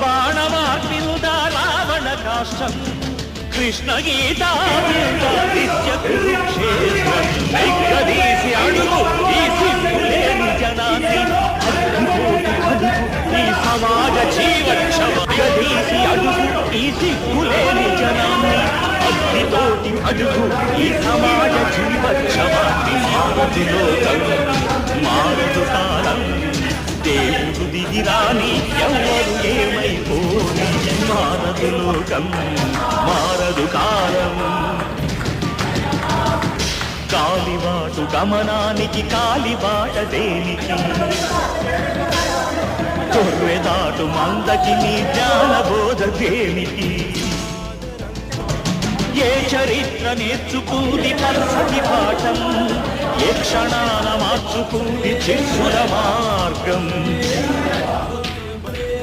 రామబాణమార్పిల్దా రావణ కాష్టం కృష్ణ గీతా కురుక్షేత్రం అడుగు ఈ సిగ్గులేని జనాన్ని ఈ సమాజ జీవక్షమీసి అడుగు ఈ సిగ్గులేని జనాన్ని అగ్నితోటి అడుగు ఈ సమాజ జీవక్షమాన్ని మారుతులో మారుతు కాలం దేవుడు దిగిరాని ఎవరు ఏమైపోని మారదు లోకం మారదు కాలం కాలిబాటు గమనానికి కాలిబాట దేనికి తొర్రెదాటు మందకి నీ జ్ఞానబోధ దేనికి ఏ చరిత్ర నేర్చుకుంది పల్సటి పాఠం ఏ క్షణాన మార్చుకుంది చిత్సుల మార్గం